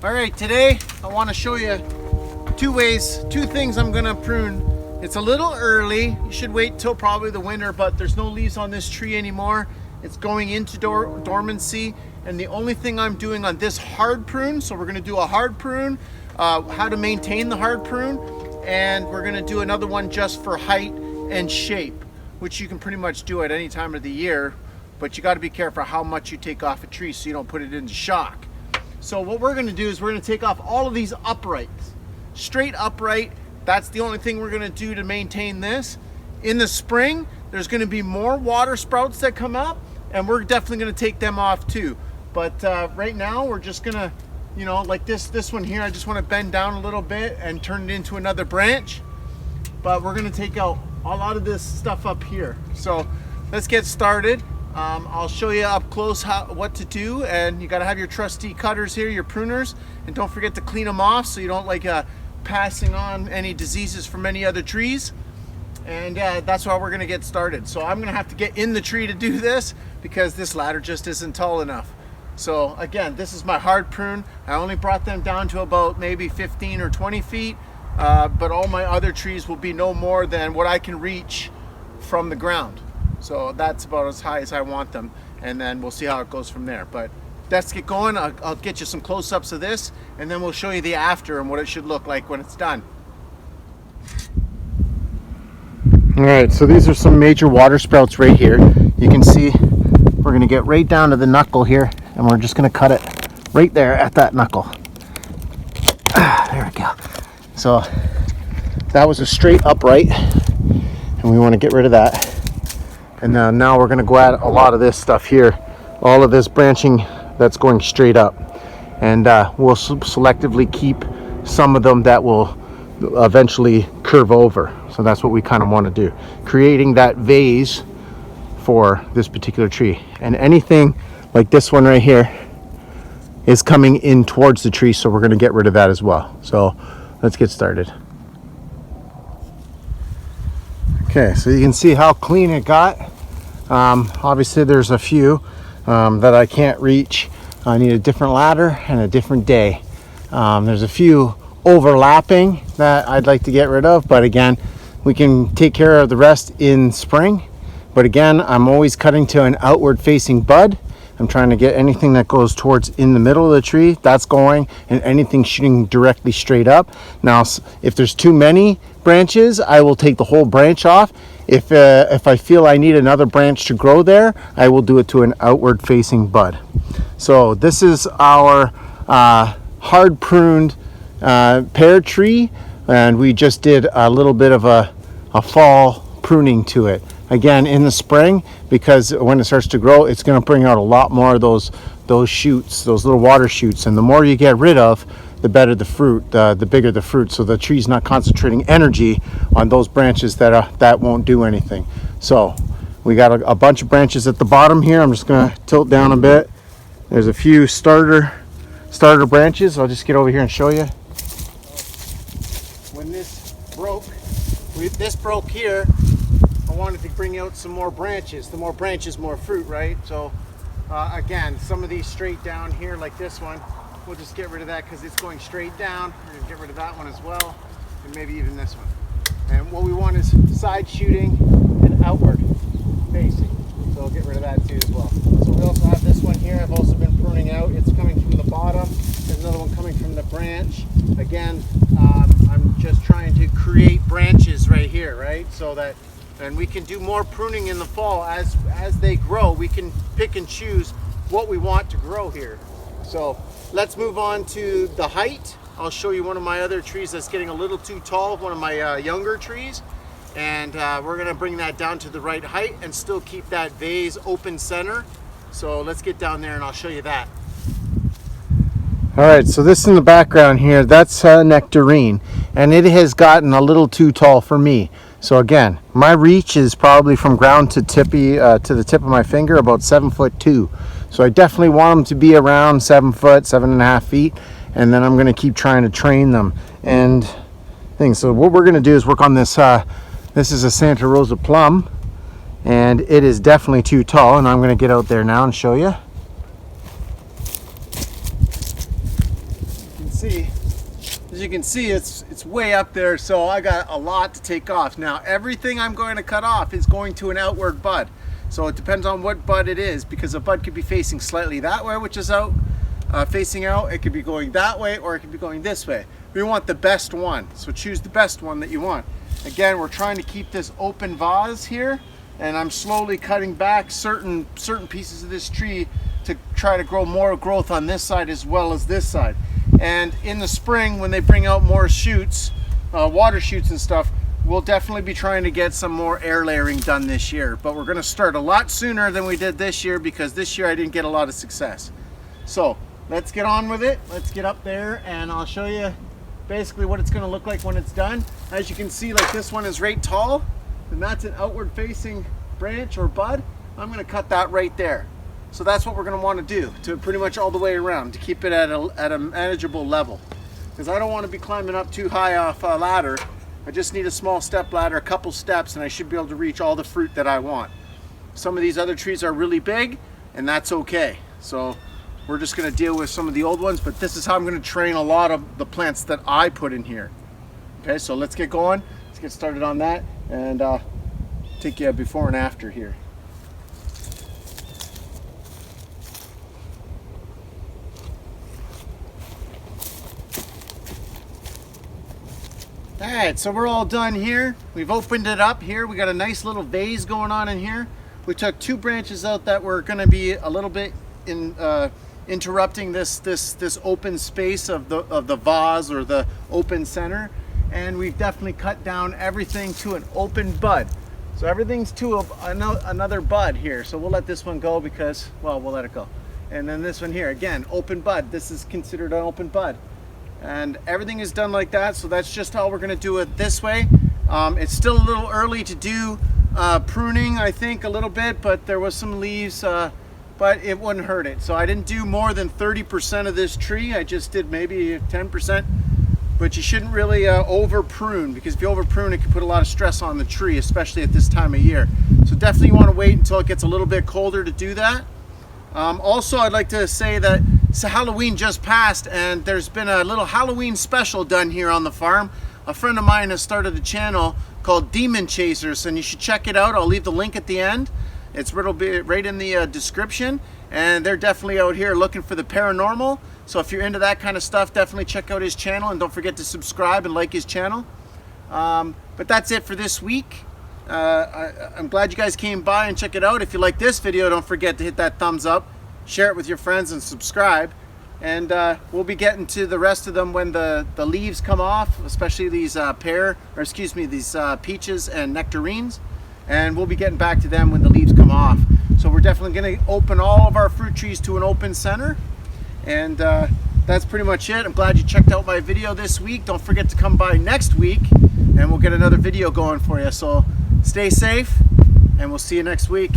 All right, today I want to show you two things I'm gonna prune. It's a little early. You should wait till probably the winter, but there's no leaves on this tree anymore. It's going into dormancy, and the only thing I'm doing on this hard prune, so we're gonna do a hard prune, how to maintain the hard prune, and we're gonna do another one just for height and shape, which you can pretty much do at any time of the year, but you gotta be careful how much you take off a tree so you don't put it into shock. So what we're gonna do is we're gonna take off all of these uprights, straight upright. That's the only thing we're gonna do to maintain this. In the spring, there's gonna be more water sprouts that come up, and we're definitely gonna take them off too. But right now, we're just gonna, like this one here, I just wanna bend down a little bit and turn it into another branch. But we're gonna take out a lot of this stuff up here. So let's get started. I'll show you up close what to do, and you gotta have your trusty cutters here, your pruners, and don't forget to clean them off so you don't passing on any diseases from any other trees. And that's how we're gonna get started. So I'm gonna have to get in the tree to do this because this ladder just isn't tall enough. So again, this is my hard prune. I only brought them down to about maybe 15 or 20 feet, but all my other trees will be no more than what I can reach from the ground. So that's about as high as I want them, and then we'll see how it goes from there. But let's get going. I'll get you some close-ups of this, and then we'll show you the after and what it should look like when it's done. All right, so these are some major water sprouts right here. You can see we're gonna get right down to the knuckle here, and we're just gonna cut it right there at that knuckle. There we go. So that was a straight upright, and we wanna get rid of that. And now we're gonna go at a lot of this stuff here, all of this branching that's going straight up. And we'll selectively keep some of them that will eventually curve over. So that's what we kind of want to do, creating that vase for this particular tree. And anything like this one right here is coming in towards the tree, so we're going to get rid of that as well. So let's get started. Okay, so you can see how clean it got. Obviously there's a few that I can't reach. I need a different ladder and a different day. There's a few overlapping that I'd like to get rid of, but again, we can take care of the rest in spring. But again, I'm always cutting to an outward facing bud. I'm trying to get anything that goes towards in the middle of the tree, that's going, and anything shooting directly straight up. Now, if there's too many branches, I will take the whole branch off. If I feel I need another branch to grow there, I will do it to an outward facing bud. So this is our hard pruned pear tree, and we just did a little bit of a fall pruning to it. Again, in the spring, because when it starts to grow, it's going to bring out a lot more of those shoots, those little water shoots. And the more you get rid of, the better the fruit, the bigger the fruit. So the tree's not concentrating energy on those branches that won't do anything. So we got a bunch of branches at the bottom here. I'm just going to tilt down a bit. There's a few starter branches. I'll just get over here and show you. When this broke here, I wanted to bring out some more branches. The more branches, more fruit, right? So again, some of these straight down here, like this one, we'll just get rid of that because it's going straight down. We're going to get rid of that one as well, and maybe even this one. And what we want is side shooting and outward facing. So we'll get rid of that too as well. So we also have this one here. I've also been pruning out. It's coming from the bottom. There's another one coming from the branch. Again, I'm just trying to create branches right here, right? So that, and we can do more pruning in the fall as they grow. We can pick and choose what we want to grow here. So let's move on to the height. I'll show you one of my other trees that's getting a little too tall, one of my younger trees. And we're gonna bring that down to the right height and still keep that vase open center. So let's get down there and I'll show you that. All right, so this in the background here, that's nectarine, and it has gotten a little too tall for me. So again, my reach is probably from ground to the tip of my finger, about 7'2". So I definitely want them to be around 7 foot, 7.5 feet, and then I'm going to keep trying to train them and things. So what we're going to do is work on this. This is a Santa Rosa plum, and it is definitely too tall, and I'm going to get out there now and show you. see, it's way up there, so I got a lot to take off. Now everything I'm going to cut off is going to an outward bud. So it depends on what bud it is, because a bud could be facing slightly that way, which is out, facing out. It could be going that way, or it could be going this way. We want the best one, so choose the best one that you want. Again, we're trying to keep this open vase here, and I'm slowly cutting back certain pieces of this tree to try to grow more growth on this side as well as this side. And in the spring, when they bring out more shoots, water shoots and stuff, we'll definitely be trying to get some more air layering done this year. But we're going to start a lot sooner than we did this year, because this year I didn't get a lot of success. So let's get on with it. Let's get up there and I'll show you basically what it's going to look like when it's done. As you can see, like this one is right tall, and that's an outward facing branch or bud. I'm going to cut that right there. So that's what we're going to want to do, to pretty much all the way around, to keep it at a manageable level. Because I don't want to be climbing up too high off a ladder. I just need a small step ladder, a couple steps, and I should be able to reach all the fruit that I want. Some of these other trees are really big, and that's okay. So we're just going to deal with some of the old ones, but this is how I'm going to train a lot of the plants that I put in here. Okay, so let's get going. Let's get started on that, and take you before and after here. Alright, so we're all done here. We've opened it up here. We got a nice little vase going on in here. We took two branches out that were going to be a little bit interrupting this open space of the vase, or the open center, and we've definitely cut down everything to an open bud. So everything's to another bud here. So we'll let this one go because, well, we'll let it go. And then this one here, again, open bud. This is considered an open bud. And everything is done like that, so that's just how we're going to do it this way. It's still a little early to do pruning, I think, a little bit, but there was some leaves, but it wouldn't hurt it. So I didn't do more than 30% of this tree. I just did maybe 10%, but you shouldn't really over prune, because if you over prune, it can put a lot of stress on the tree, especially at this time of year. So definitely you want to wait until it gets a little bit colder to do that. Also, I'd like to say that Halloween just passed, and there's been a little Halloween special done here on the farm. A friend of mine has started a channel called Demon Chasers, and you should check it out. I'll leave the link at the end. It's right in the description, and they're definitely out here looking for the paranormal. So if you're into that kind of stuff, definitely check out his channel, and don't forget to subscribe and like his channel. But that's it for this week. I'm glad you guys came by and check it out. If you like this video, don't forget to hit that thumbs up, share it with your friends, and subscribe. And we'll be getting to the rest of them when the leaves come off, especially these these peaches and nectarines. And we'll be getting back to them when the leaves come off. So we're definitely going to open all of our fruit trees to an open center. And that's pretty much it. I'm glad you checked out my video this week. Don't forget to come by next week, and we'll get another video going for you. So stay safe, and we'll see you next week.